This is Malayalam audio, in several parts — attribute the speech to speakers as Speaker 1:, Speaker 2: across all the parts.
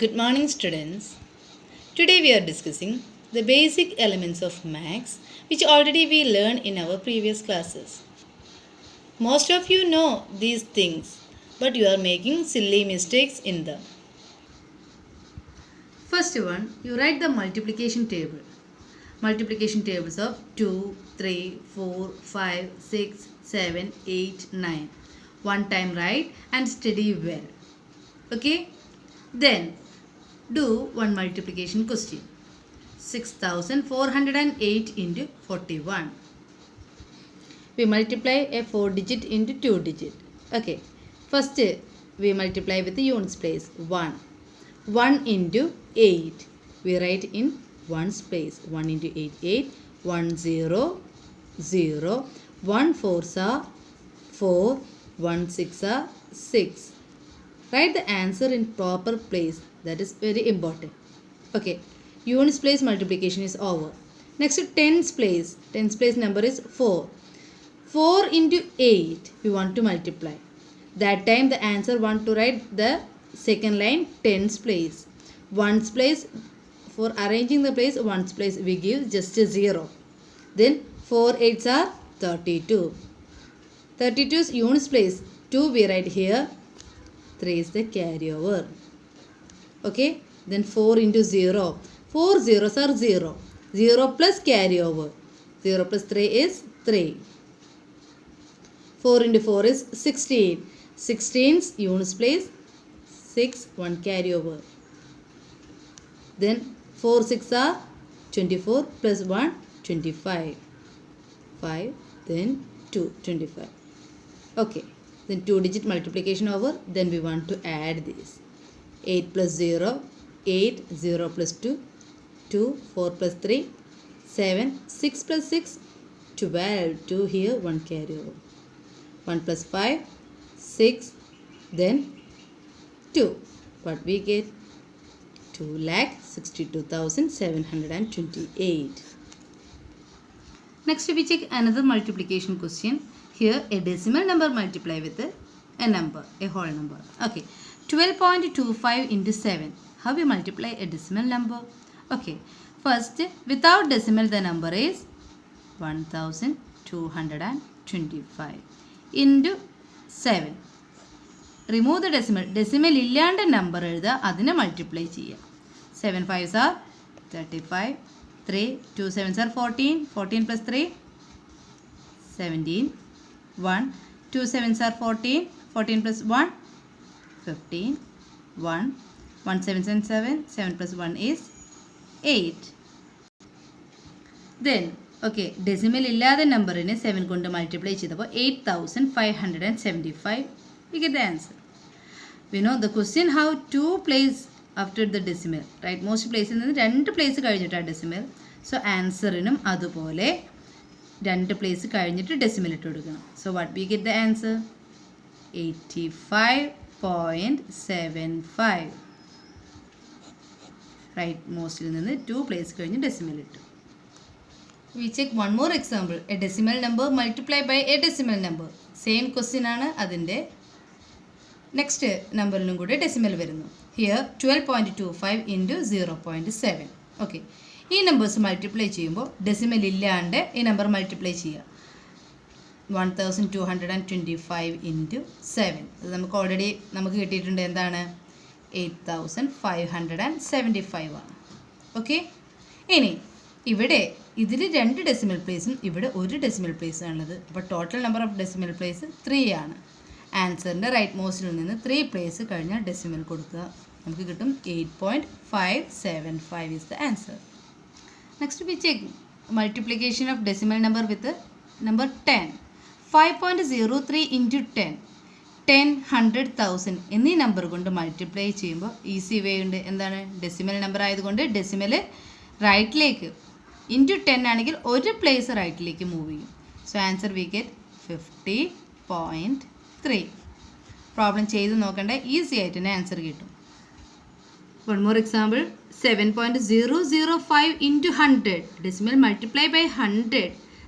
Speaker 1: Good morning, students. Today we are discussing the basic elements of maths which already we learned in our previous classes. Most of you know these things, but you are making silly mistakes in them. First one, you write the multiplication table. Multiplication tables of 2, 3, 4, 5, 6, 7, 8, 9. One time write and study well. Okay? Then do one multiplication question. 6408 into 41. We multiply a 4 digit into 2 digit. Okay. First we multiply with the units place. 1. 1 into 8. We write in ones place. 1 into 8. 8. 1 0 0. 1 4s are 4. 1 6 are 6. Write the answer in proper place. That is very important. Okay. Units place multiplication is over. Next tens place. Tens place number is 4. 4 into 8 we want to multiply. That time the answer want to write the second line tens place. Ones place, for arranging the place ones place we give just a 0. Then 4 8s are 32. 32's units place 2 we write here. 3 is the carryover. Okay. Then 4 into 0. 4 zeros are 0. 0 plus carryover. 0 plus 3 is 3. 4 into 4 is 16. 16's units place 6. 1 carryover. Then 4 6 are 24 plus 1 25. 5 then 2 25. Okay. Then 2 digit multiplication over. Then we want to add this. 8 plus 0. 8. 0 plus 2. 2. 4 plus 3. 7. 6 plus 6. 12. 2 here. 1 carryover. 1 plus 5. 6. Then 2. What we get? 2,62,728. Next we check another multiplication question. Here a decimal number multiply with a number, a whole number. Okay. 12.25 into 7. How we multiply a decimal number? Okay. First, without decimal the number is 1225 into 7. Remove the decimal. Decimal illanda number എഴുതുക അതിനെ multiply ചെയ്യുക. 7 5s are 35. 3. 2 7s are 14. 14 plus 3. 17. 1. 2 7s are 14. 14 plus 1. 15. 1. 1 7 and 7. 7 plus 1 is 8. Then, okay, decimal illada number in 7 കൊണ്ട് multiply ചെയ്തപ്പോൾ 8575. We get the answer. We know the question how to place after the decimal. Right? Most places in the 2 place കഴിഞ്ഞിട്ടാണ് decimal. So, answer-നും അതുപോലെ 2 place കഴിഞ്ഞിട്ട് decimal ഇട്ട് കൊടുക്കണം. So, what we get the answer? 85.75. Right? Most in the 2 place കഴിഞ്ഞ് decimal ഇട്ടു. We check one more example. A decimal number multiplied by a decimal number. Same question ആണ് അതിൻ്റെ next നമ്പറിനും കൂടെ ഡെസിമൽ വരുന്നു. Here 12.25 into 0.7. ഓക്കെ. ഈ നമ്പേഴ്സ് മൾട്ടിപ്ലൈ ചെയ്യുമ്പോൾ ഡെസിമൽ ഇല്ലാണ്ട് ഈ നമ്പർ മൾട്ടിപ്ലൈ ചെയ്യുക. 1225 ഇൻറ്റു 7. അത് നമുക്ക് ഓൾറെഡി നമുക്ക് കിട്ടിയിട്ടുണ്ട് എന്താണ്? 8575 ആണ്. ഓക്കെ. ഇനി ഇവിടെ ഇതിൽ 2 ഡെസിമൽ പ്ലേസും ഇവിടെ 1 ഡെസിമൽ പ്ലേസ് ആണുള്ളത്. അപ്പോൾ total number of decimal place 3 ആണ്. ആൻസറിൻ്റെ റൈറ്റ് മോസ്റ്റിൽ നിന്ന് 3 പ്ലേസ് കഴിഞ്ഞാൽ ഡെസിമൽ കൊടുക്കുക. നമുക്ക് കിട്ടും 8.575 is the answer. Next we check multiplication of decimal number with number 10. 5.03 into 10. 10, 100,000 എന്നീ നമ്പർ കൊണ്ട് മൾട്ടിപ്ലൈ ചെയ്യുമ്പോൾ ഈസി വേ ഉണ്ട്. എന്താണ്? ഡെസിമൽ നമ്പർ ആയതുകൊണ്ട് ഡെസിമൽ റൈറ്റിലേക്ക് ഇൻറ്റു 10 ആണെങ്കിൽ 1 പ്ലേസ് റൈറ്റിലേക്ക് മൂവ് ചെയ്യും. So answer we get 50.3. Problem ചെയ്ത് നോക്കണ്ട, ഈസി ആയിട്ട് തന്നെ ആൻസർ കിട്ടും. One more example. 7.005 into 100. Decimal multiply by 100.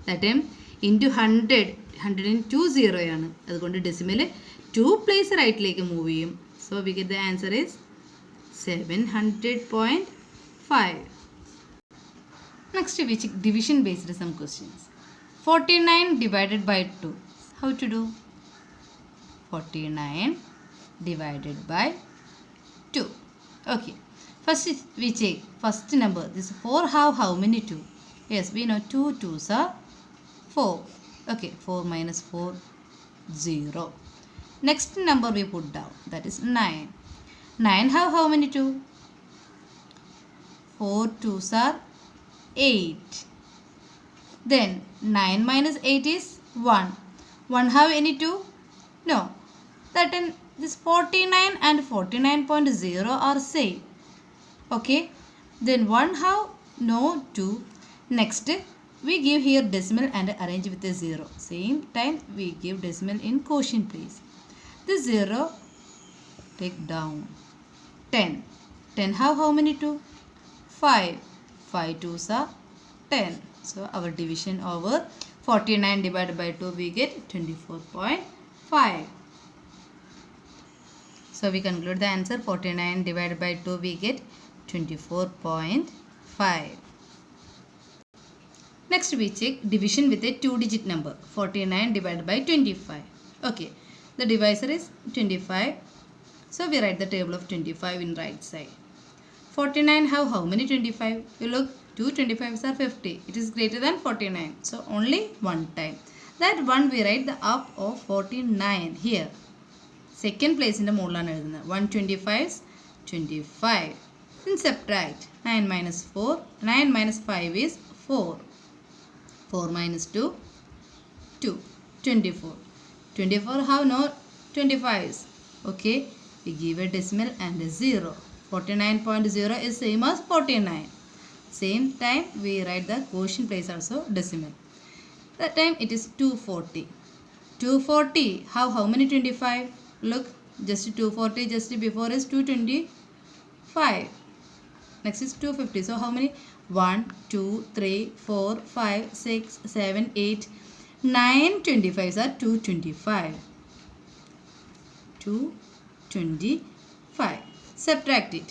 Speaker 1: That time into 100. 102 0 ആണ്. അതുകൊണ്ട് ഡെസിമൽ 2 പ്ലേസ് റൈറ്റിലേക്ക് മൂവ് ചെയ്യും. So we get the answer is 700.5. Next, we check division based some questions. 49 divided by 2. How to do? 49 divided by 2. Okay. First we check first number. This 4 have how many 2? Yes, we know 2 2s are 4. Okay, 4 minus 4, 0. Next number we put down, that is 9. 9 have how many 2? 4 2s are 8. Then 9 minus 8 is 1. 1 have any 2? No. That in this 49 and 49.0 are same. Okay. Then 1 have no 2. Next we give here decimal and arrange with a 0. Same time we give decimal in quotient place. This 0 take down. 10. 10 have how many 2? 5. 5 2s are 10. So our division over 49 divided by 2 we get 24.5. So we conclude the answer 49 divided by 2 we get 24.5. Next we check division with a 2-digit number. 49 divided by 25. Okay. The divisor is 25. So we write the table of 25 in right side. 49 have how many 25? You look, 2 25s are 50. It is greater than 49. So only one time. That one we write the up of 49 here. Second place in the മോളിലാണ് എഴുതുന്നത്. 125s 25. Then subtract 9 minus 4. 9 minus 5 is 4. 4 minus 2, 2. 24. 24 have no 25s. Okay. We give a decimal and a 0. 49.0 is same as 49. Same time we write the quotient place also decimal. That time it is 240. 240 have how many 25? Look, just 240 just before is 225. Next is 250. So how many? 1, 2, 3, 4, 5, 6, 7, 8, 9 25s are 225. 225. Subtract it.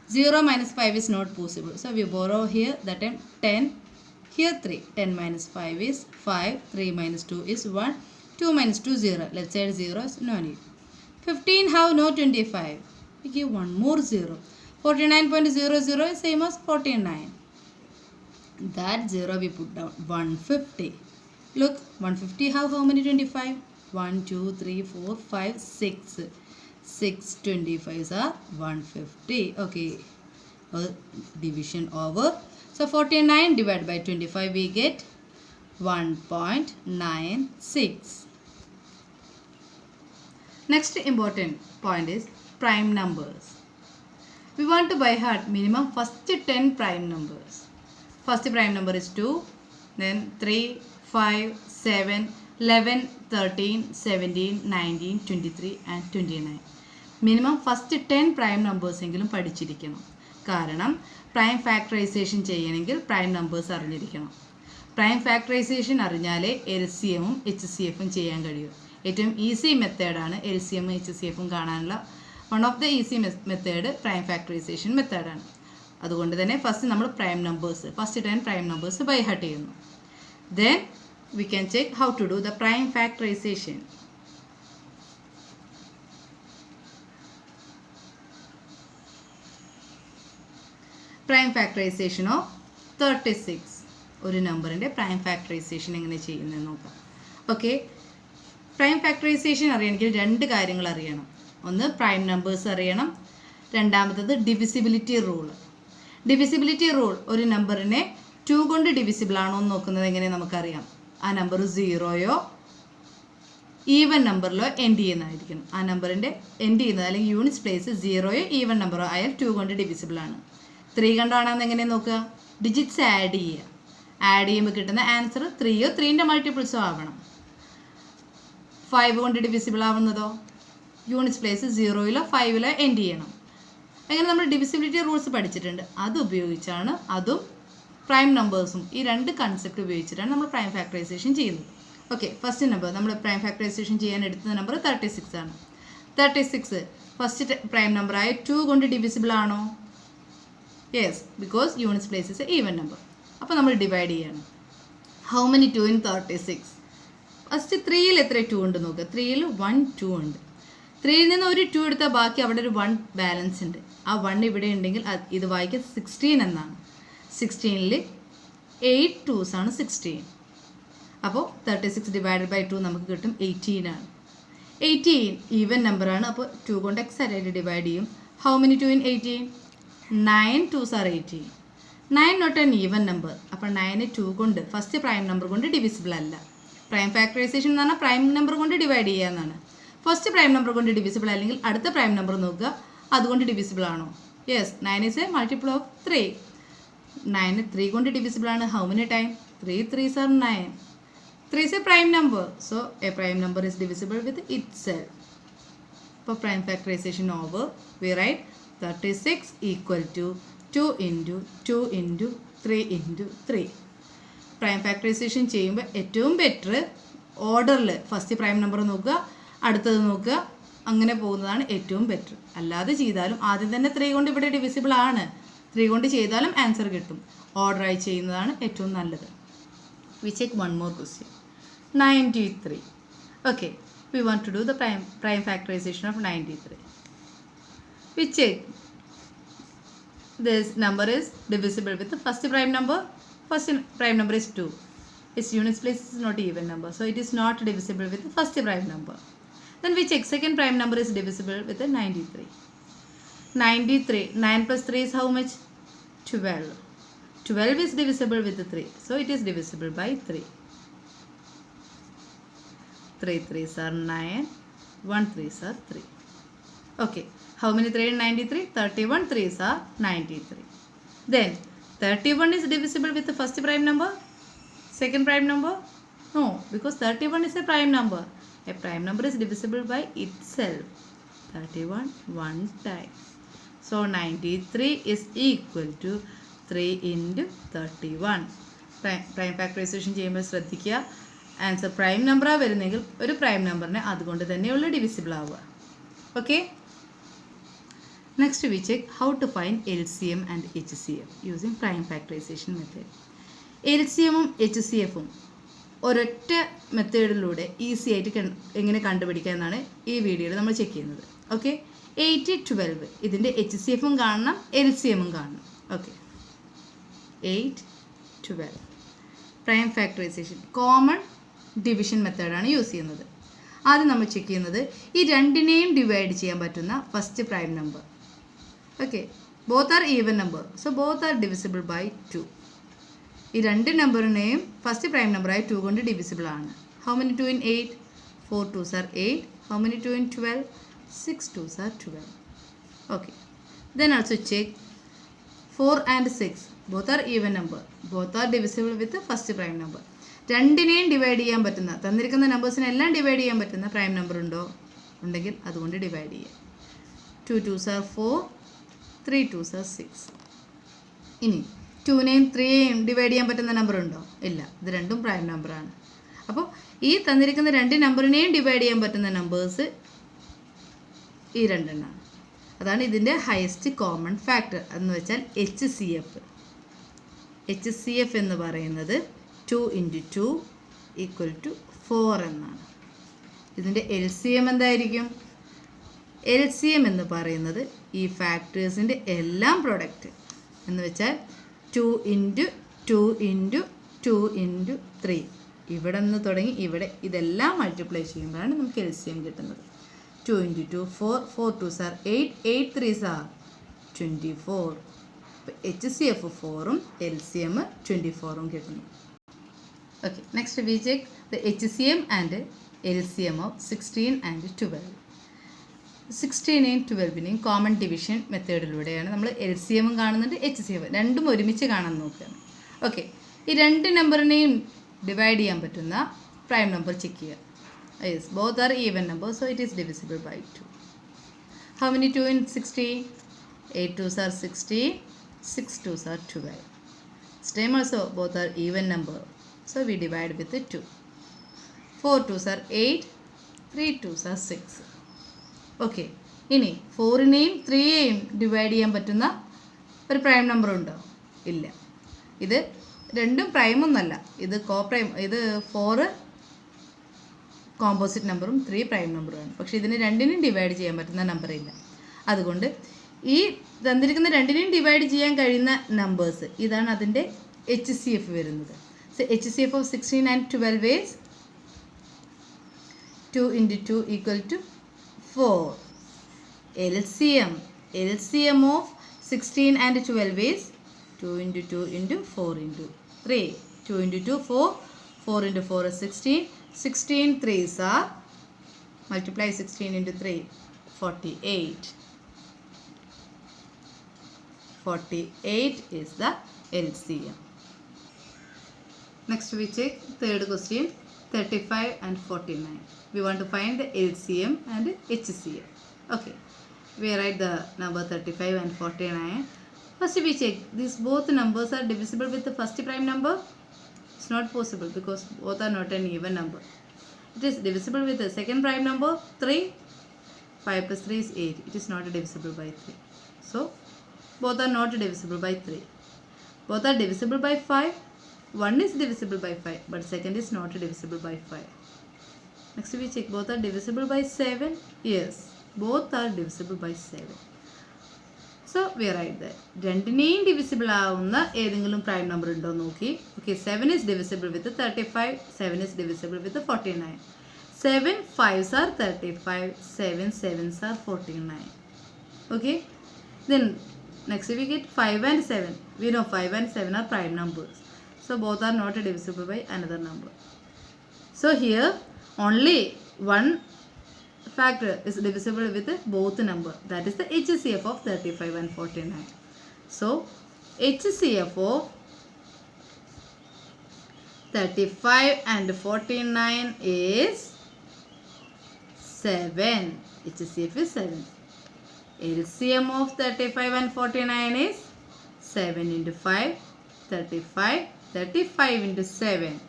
Speaker 1: 0 minus 5 is not possible. So we borrow here, that time 10. Here 3. 10 minus 5 is 5. 3 minus 2 is 1. 2 minus 2 0. Left side 0 is no need. 15 have no 25. We give one more 0. 49.00 is same as 49. That 0 we put down. 150. Look, 150 have how many 25? 1, 2, 3, 4, 5, 6. 6 25s are 150. Okay. Division over. So 49 divided by 25 we get 1.96. Next important point is prime numbers. We want to by heart minimum first 10 prime numbers. First prime number is 2, then 3, 5, 7, 11, 13, 17, 19, 23 and 29. Minimum first 10 prime numbers എങ്കിലും പഠിച്ചിരിക്കണം. കാരണം പ്രൈം ഫാക്ടറൈസേഷൻ ചെയ്യണമെങ്കിൽ പ്രൈം നമ്പേഴ്സ് അറിഞ്ഞിരിക്കണം. പ്രൈം ഫാക്ടറൈസേഷൻ അറിഞ്ഞാലേ LCMഉം HCFും ചെയ്യാൻ കഴിയും. ഏറ്റവും ഈസി മെത്തേഡാണ് LCMഉം HCFും കാണാനുള്ള one of the easy method prime factorization മെത്തേഡാണ്. അതുകൊണ്ട് തന്നെ ഫസ്റ്റ് നമ്മൾ prime numbers first 10 prime numbers by heart ചെയ്യുന്നു. Then we can check how to do the prime factorization. Prime factorization of 36. ഒരു നമ്പറിൻ്റെ പ്രൈം ഫാക്ടറൈസേഷൻ എങ്ങനെ ചെയ്യുന്നത് നോക്കാം. ഓക്കെ. പ്രൈം ഫാക്ടറൈസേഷൻ അറിയണമെങ്കിൽ രണ്ട് കാര്യങ്ങൾ അറിയണം. ഒന്ന് പ്രൈം നമ്പേഴ്സ് അറിയണം. രണ്ടാമത്തത് ഡിവിസിബിലിറ്റി റൂൾ. ഡിവിസിബിലിറ്റി റൂൾ ഒരു നമ്പറിനെ 2 കൊണ്ട് ഡിവിസിബിൾ ആണോ എന്ന് നോക്കുന്നത് എങ്ങനെ നമുക്കറിയാം. ആ നമ്പർ 0യോ ഈവൻ നമ്പറിലോ എൻഡ് ചെയ്യുന്നതായിരിക്കണം. ആ നമ്പറിൻ്റെ എൻഡ് ചെയ്യുന്നത് അല്ലെങ്കിൽ യൂണിറ്റ്സ് പ്ലേസ് 0യോ ഈവൻ നമ്പറോ ആയാൽ 2 കൊണ്ട് ഡിവിസിബിൾ ആണ്. 3 കണ്ടാണെന്ന് എങ്ങനെ നോക്കുക? ഡിജിറ്റ്സ് ആഡ് ചെയ്യുക. ആഡ് ചെയ്യുമ്പോൾ കിട്ടുന്ന ആൻസർ 3യോ 3ൻ്റെ മൾട്ടിപ്പിൾസോ ആവണം. 5 കൊണ്ട് ഡിവിസിബിൾ ആവുന്നതോ യൂണിറ്റ്സ് പ്ലേസ് 0യിലോ 5ലോ എൻഡ് ചെയ്യണം. അങ്ങനെ നമ്മൾ ഡിവിസിബിലിറ്റി റൂൾസ് പഠിച്ചിട്ടുണ്ട്. അത് ഉപയോഗിച്ചാണ് അതും പ്രൈം നമ്പേഴ്സും ഈ രണ്ട് കൺസെപ്റ്റ് ഉപയോഗിച്ചിട്ടാണ് നമ്മൾ പ്രൈം ഫാക്ടറൈസേഷൻ ചെയ്യുന്നത്. ഓക്കെ. ഫസ്റ്റ് നമ്പർ നമ്മൾ പ്രൈം ഫാക്ടറൈസേഷൻ ചെയ്യാൻ എടുത്ത നമ്പർ 36 ആണ്. 36 ഫസ്റ്റ് പ്രൈം നമ്പറായ 2 കൊണ്ട് ഡിവിസിബിൾ ആണോ? Yes, because units place is A even number. അപ്പോൾ നമ്മൾ ഡിവൈഡ് ചെയ്യണം. How many 2 in 36? ഫസ്റ്റ് 3യിൽ എത്ര 2 ഉണ്ട് നോക്കുക. 3യിൽ 1 2 ഉണ്ട്. 3യിൽ നിന്ന് ഒരു 2 എടുത്താൽ ബാക്കി അവിടെ ഒരു 1 ബാലൻസ് ഉണ്ട്. ആ 1 ഇവിടെ ഉണ്ടെങ്കിൽ ഇത് വായിക്കുക 16 എന്നാണ്. 16ൽ 8 2s ആണ് 16. അപ്പോൾ 36 ഡിവൈഡഡ് ബൈ 2 നമുക്ക് കിട്ടും 18 ആണ്. 18 ഈവൻ നമ്പറാണ്. അപ്പോൾ 2 കൊണ്ട് എക്സാക്റ്റ് ഡിവൈഡ് ചെയ്യും. How many 2 in 18? 9 2s are 18. 9 not an even number. അപ്പോൾ 9 2 കൊണ്ട് ഫസ്റ്റ് പ്രൈം നമ്പർ കൊണ്ട് ഡിവിസിബിൾ അല്ല. പ്രൈം ഫാക്ടറൈസേഷൻ എന്ന് പറഞ്ഞാൽ പ്രൈം നമ്പർ കൊണ്ട് ഡിവൈഡ് ചെയ്യുക എന്നാണ്. ഫസ്റ്റ് പ്രൈം നമ്പർ കൊണ്ട് ഡിവിസിബിൾ അല്ലെങ്കിൽ അടുത്ത പ്രൈം നമ്പർ നോക്കുക, അതുകൊണ്ട് ഡിവിസിബിൾ ആണോ? Yes, 9 is a multiple of 3. 9 3 കൊണ്ട് ഡിവിസിബിൾ ആണ്. How many time? 3 3s are 9. 3 is a prime number. So a prime number is divisible with itself. For prime factorization over, we write 36 equal to 2 into 2 into 3 into 3. Prime factorization ചെയ്യുമ്പോൾ ഏറ്റവും ബെറ്റർ ഓർഡറിൽ ഫസ്റ്റ് പ്രൈം നമ്പർ നോക്കുക, അടുത്തത് നോക്കുക, അങ്ങനെ പോകുന്നതാണ് ഏറ്റവും ബെറ്റർ. അല്ലാതെ ചെയ്താലും ആദ്യം തന്നെ 3 കൊണ്ട് ഇവിടെ ഡിവിസിബിൾ ആണ്, 3 കൊണ്ട് ചെയ്താലും ആൻസർ കിട്ടും. ഓർഡറായി ചെയ്യുന്നതാണ് ഏറ്റവും നല്ലത്. We check one more question. 93. Okay, we want to do the prime factorization of 93. We check this number is divisible with the first prime number. First prime number is 2. Its units place is not even number, so it is not divisible with the first prime number. Then we check second prime number is divisible with the 93. 93, 9 plus 3 is how much? 12. 12 is divisible with the 3, so it is divisible by 3. 3 3s are 9, 1 3s are 3. Okay, how many 3 in 93? 31 3s are 93. Then 31 is divisible with the first prime number, second prime number? No, because 31 is a prime number. A prime number is divisible by itself. 31 one time. So 93 is equal to 3 into 31. Prime factorization ചെയ്യുമ്പോൾ ശ്രദ്ധിക്കുക, ആൻസർ പ്രൈം നമ്പറാണ് വരുന്നെങ്കിൽ ഒരു പ്രൈം നമ്പറിനെ അതുകൊണ്ട് തന്നെയുള്ള ഡിവിസിബിൾ ആവുക. Okay, next we check how to find LCM and HCF using prime factorization method. LCMഉം HCFഉം ഒരൊറ്റ മെത്തേഡിലൂടെ ഈസി ആയിട്ട് എങ്ങനെ കണ്ടുപിടിക്കുക എന്നാണ് ഈ വീഡിയോയിൽ നമ്മൾ ചെക്ക് ചെയ്യുന്നത്. ഓക്കെ, 8 12 ഇതിൻ്റെ HCFഉം കാണണം, LCMഉം കാണണം. Okay, 8 12 prime factorisation common division മെത്തേഡാണ് യൂസ് ചെയ്യുന്നത്. ആദ്യം നമ്മൾ ചെക്ക് ചെയ്യുന്നത് ഈ രണ്ടിനെയും ഡിവൈഡ് ചെയ്യാൻ പറ്റുന്ന first prime number. Okay, both are even number, so both are divisible by 2. ഈ രണ്ട് നമ്പറിനെയും ഫസ്റ്റ് പ്രൈം നമ്പറായി 2 കൊണ്ട് ഡിവിസിബിൾ ആണ്. How many 2 in 8? 4 2s are 8. How many 2 in 12? 6 2s are 12. Okay, then also check 4 and 6. Both are even number. Both are divisible with the first prime number. രണ്ടിനെയും ഡിവൈഡ് ചെയ്യാൻ പറ്റുന്ന, തന്നിരിക്കുന്ന നമ്പേഴ്സിനെല്ലാം ഡിവൈഡ് ചെയ്യാൻ പറ്റുന്ന പ്രൈം നമ്പർ ഉണ്ടോ? ഉണ്ടെങ്കിൽ അതുകൊണ്ട് ഡിവൈഡ് ചെയ്യാം. 2 2s are 4, 3 2s are 6. ഇനി 2നെയും 3യെയും ഡിവൈഡ് ചെയ്യാൻ പറ്റുന്ന നമ്പർ ഉണ്ടോ? ഇല്ല, ഇത് രണ്ടും പ്രൈം നമ്പറാണ്. അപ്പോൾ ഈ തന്നിരിക്കുന്ന രണ്ട് നമ്പറിനെയും ഡിവൈഡ് ചെയ്യാൻ പറ്റുന്ന നമ്പേഴ്സ് ഈ രണ്ടെണ്ണമാണ്. അതാണ് ഇതിൻ്റെ ഹയസ്റ്റ് കോമൺ ഫാക്ടർ എന്ന് വെച്ചാൽ HCF. HCF എന്ന് പറയുന്നത് 2 into 2 equal to 4 എന്നാണ്. ഇതിൻ്റെ LCM എന്തായിരിക്കും? LCM എന്ന് പറയുന്നത് ഈ ഫാക്ടേഴ്സിൻ്റെ എല്ലാം പ്രൊഡക്റ്റ് എന്ന് വെച്ചാൽ 2 into 2 into 2 into 3. ഇവിടെ നിന്ന് തുടങ്ങി ഇവിടെ ഇതെല്ലാം മൾട്ടിപ്ലൈ ചെയ്യുമ്പോഴാണ് നമുക്ക് LCM കിട്ടുന്നത്. 2 into 2 4, 4 2s are 8, 8 3s are 24. HCF 4ഉം LCM 24ഉം കിട്ടുന്നു. Okay, next we check the HCM and LCM of 16 and 12. 16നെയും 12നെയും കോമൺ ഡിവിഷൻ മെത്തേഡിലൂടെയാണ് നമ്മൾ LCMഉം കാണുന്നുണ്ട്, HCF രണ്ടും ഒരുമിച്ച് കാണാൻ നോക്കുകയാണ്. ഓക്കെ, ഈ രണ്ട് നമ്പറിനെയും ഡിവൈഡ് ചെയ്യാൻ പറ്റുന്ന പ്രൈം നമ്പർ ചെക്ക് ചെയ്യുക. Yes, both are even numbers, so it is divisible by 2. How many 2 in 16? 8 2s are 16, 6 2s are 12. Same also, both are even number, so we divide with the 2. 4 2s are 8, 3 2s are 6. Okay, ഇനി 4നെയും 3യെയും ഡിവൈഡ് ചെയ്യാൻ പറ്റുന്ന ഒരു പ്രൈം നമ്പർ ഉണ്ടോ? ഇല്ല. ഇത് രണ്ടും പ്രൈമൊന്നല്ല, ഇത് കോപ്രൈം. ഇത് 4 കോമ്പോസിറ്റ് നമ്പറും 3 പ്രൈം നമ്പറുമാണ്. പക്ഷേ ഇതിന് രണ്ടിനും ഡിവൈഡ് ചെയ്യാൻ പറ്റുന്ന നമ്പർ ഇല്ല. അതുകൊണ്ട് ഈ തന്നിരിക്കുന്ന രണ്ടിനെയും ഡിവൈഡ് ചെയ്യാൻ കഴിയുന്ന നമ്പേഴ്സ്, ഇതാണ് അതിൻ്റെ HCF വരുന്നത്. So HCF of 16 and 12 is 2 into 2 equal to 4. LCM of 16 and 12 is 2 into 2 into 4 into 3. 2 into 2, 4. 4 into 4 is 16. 16 3s are, multiply 16 into 3, 48. 48 is the LCM. Next we check third question, 35 and 49. We want to find the LCM and HCF. Okay, we write the number 35 and 49. First we check these both numbers are divisible with the first prime number. It's not possible because both are not an even number. It is divisible with the second prime number 3. 5 plus 3 is 8. It is not divisible by 3. So both are not divisible by 3. Both are divisible by 5. One is divisible by 5, but second is not divisible by 5. Next we check both are divisible by 7. Yes, both are divisible by 7. So we write that രണ്ടിനെയും ഡിവിസിബിൾ ആവുന്ന ഏതെങ്കിലും പ്രൈം നമ്പർ ഉണ്ടോ നോക്കി. Okay, 7 is divisible with 35. 7 is divisible with 49. 7 5s are 35. 7 7s are 49. Okay, then next we get 5 and 7. We know 5 and 7 are prime numbers. So both are not divisible by another number. So here only one factor is divisible with both number. That is the HCF of 35 and 49. So HCF of 35 and 49 is 7. HCF is 7. LCM of 35 and 49 is 7 into 5, 35. 35 into 7,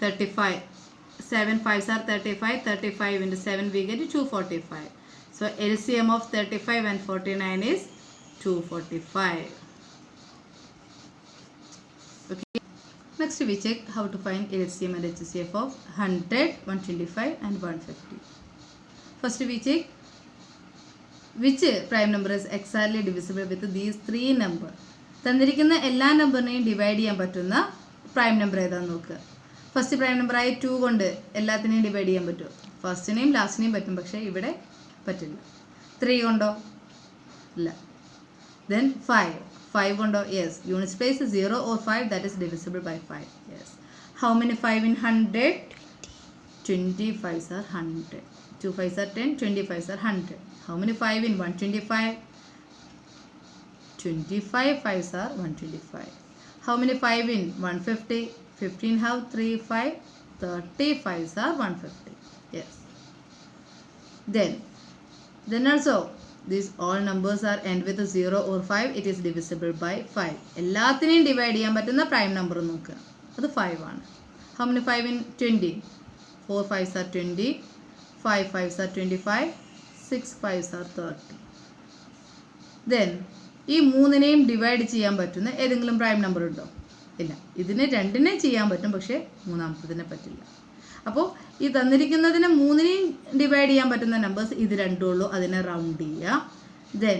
Speaker 1: 35. 7 5s are 35. 35 into 7 we get 245. So LCM of 35 and 49 is 245. Okay. Next we check how to find LCM and HCF of 100, 125 and 150. First we check which prime number is exactly divisible with these three numbers. തന്നിരിക്കുന്ന എല്ലാ നമ്പറിനെയും ഡിവൈഡ് ചെയ്യാൻ പറ്റുന്ന പ്രൈം നമ്പർ ഏതാണെന്ന് നോക്കുക. ഫസ്റ്റ് പ്രൈം നമ്പറായി 2 കൊണ്ട് എല്ലാത്തിനെയും ഡിവൈഡ് ചെയ്യാൻ പറ്റുമോ? ഫസ്റ്റിനെയും ലാസ്റ്റിനെയും പറ്റും, പക്ഷേ ഇവിടെ പറ്റില്ല. 3 കൊണ്ടോ? ഇല്ല. ദെൻ 5 കൊണ്ടോ? Yes. Unit place 0 or 5, that is divisible by 5. Yes. How many 5 in 100? 25s are 100. 2 5s are 10. 25s are 100. How many 5 in 125? 25 5s are 125. How many 5 in 150? 15 have 3 5. 35s are 150. Yes. Then also these all numbers are end with 0 or 5. It is divisible by 5. എല്ലാത്തിനെയും ഡിവൈഡ് ചെയ്യാൻ പറ്റുന്ന പ്രൈം നമ്പർ നോക്കുക. അത് 5 ആണ്. How many 5 in 20? 4 5s are 20. 5 5s are 25. 6 5s are 30. Then ഈ മൂന്നിനെയും ഡിവൈഡ് ചെയ്യാൻ പറ്റുന്ന ഏതെങ്കിലും പ്രൈം നമ്പർ ഉണ്ടോ? ഇല്ല. ഇതിനെ രണ്ടിനെ ചെയ്യാൻ പറ്റും, പക്ഷേ മൂന്നാമത്തതിനെ പറ്റില്ല. അപ്പോൾ ഈ തന്നിരിക്കുന്നതിനെ മൂന്നിനെയും ഡിവൈഡ് ചെയ്യാൻ പറ്റുന്ന നമ്പേഴ്സ് ഇത് രണ്ടും ഉള്ളൂ. അതിനെ റൗണ്ട് ചെയ്യുക. ദെൻ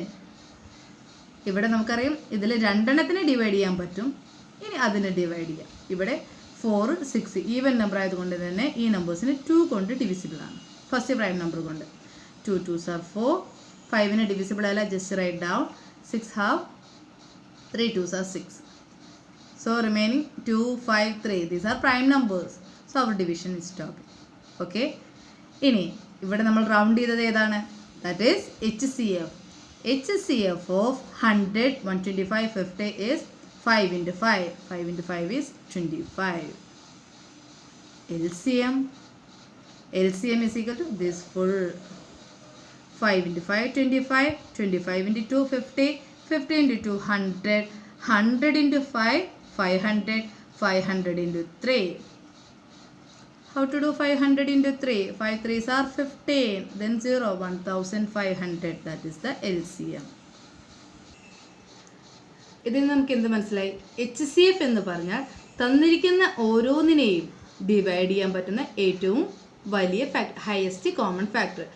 Speaker 1: ഇവിടെ നമുക്കറിയാം ഇതിൽ രണ്ടെണ്ണത്തിനെ ഡിവൈഡ് ചെയ്യാൻ പറ്റും. ഇനി അതിനെ ഡിവൈഡ് ചെയ്യാം. ഇവിടെ 4 6 ഈവൻ നമ്പർ ആയതുകൊണ്ട് തന്നെ ഈ നമ്പേഴ്സിന് 2 കൊണ്ട് ഡിവിസിബിൾ ആണ്. ഫസ്റ്റ് പ്രൈം നമ്പർ കൊണ്ട് 2 2s are 4. 5ന് ഡിവിസിബിൾ അല്ല, just write down. 6 have 3 2s are 6. So remaining 2 5 3. These are prime numbers. So our division is stopped. Okay. ഇനി ഇവിടെ നമ്മൾ റൗണ്ട് ചെയ്തത് ഏതാണ്? That is HCF. HCF of 100, 125, 50 is 5 into 5. 5 into 5 is 25. LCM is equal to this full 5 into 5 25. 25 into 2 50. 50 into 2 100. 100 into 5 500. 500 into 3 How to do 500 into 3? 5 3s are 15. Then 0. 1500. That is the LCM. ഇതിൽ നമുക്ക് എന്ത് മനസ്സിലായി? HCF എന്ന് പറഞ്ഞാൽ തന്നിരിക്കുന്ന ഓരോന്നിനെയും ഡിവൈഡ് ചെയ്യാൻ പറ്റുന്ന ഏറ്റവും വലിയ ഹയസ്റ്റ് കോമൺ ഫാക്ടർ.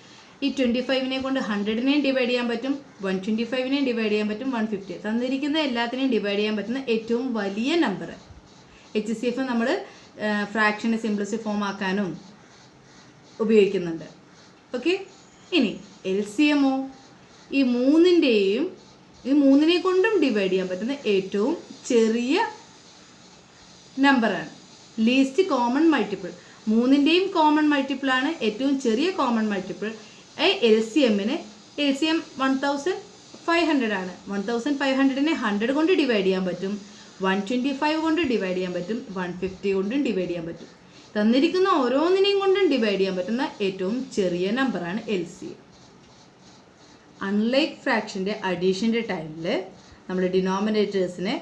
Speaker 1: ഈ 25നെ കൊണ്ട് 100നെയും ഡിവൈഡ് ചെയ്യാൻ പറ്റും, 125നെയും ഡിവൈഡ് ചെയ്യാൻ പറ്റും, 150. തന്നിരിക്കുന്ന എല്ലാത്തിനെയും ഡിവൈഡ് ചെയ്യാൻ പറ്റുന്ന ഏറ്റവും വലിയ നമ്പർ. HCF നമ്മൾ ഫ്രാക്ഷനെ സിംപ്ലിസിറ്റി ഫോം ആക്കാനും ഉപയോഗിക്കുന്നുണ്ട്. ഓക്കെ, ഇനി LCMO ഈ മൂന്നിനെ കൊണ്ടും ഡിവൈഡ് ചെയ്യാൻ പറ്റുന്ന ഏറ്റവും ചെറിയ നമ്പറാണ്. Least common multiple. മൂന്നിൻ്റെയും കോമൺ മൾട്ടിപ്പിളാണ് ഏറ്റവും ചെറിയ കോമൺ മൾട്ടിപ്പിൾ. LCM 1500 ആണ്. 1500നെ 100 കൊണ്ട് ഡിവൈഡ് ചെയ്യാൻ പറ്റും, 125 കൊണ്ട് ഡിവൈഡ് ചെയ്യാൻ പറ്റും, 150 കൊണ്ടും ഡിവൈഡ് ചെയ്യാൻ പറ്റും. തന്നിരിക്കുന്ന ഓരോന്നിനെയും കൊണ്ടും ഡിവൈഡ് ചെയ്യാൻ പറ്റുന്ന ഏറ്റവും ചെറിയ നമ്പറാണ് LCM. അൺലൈക്ക് ഫ്രാക്ഷൻ്റെ അഡീഷൻ്റെ ടൈമിൽ നമ്മൾ ഡിനോമിനേറ്റേഴ്സിനെ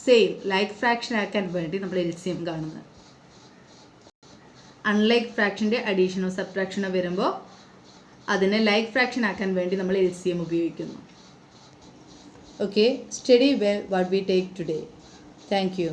Speaker 1: സെയിം ലൈക്ക് ഫ്രാക്ഷൻ ആക്കാൻ വേണ്ടി നമ്മൾ LCM കാണുന്നത്. അൺലൈക്ക് ഫ്രാക്ഷൻ്റെ അഡീഷനോ സബ്ട്രാക്ഷനോ വരുമ്പോൾ അതിനെ ലൈക്ക് ഫ്രാക്ഷൻ ആക്കാൻ വേണ്ടി നമ്മൾ LCM ഉപയോഗിക്കുന്നു. Okay, study well what we take today. Thank you.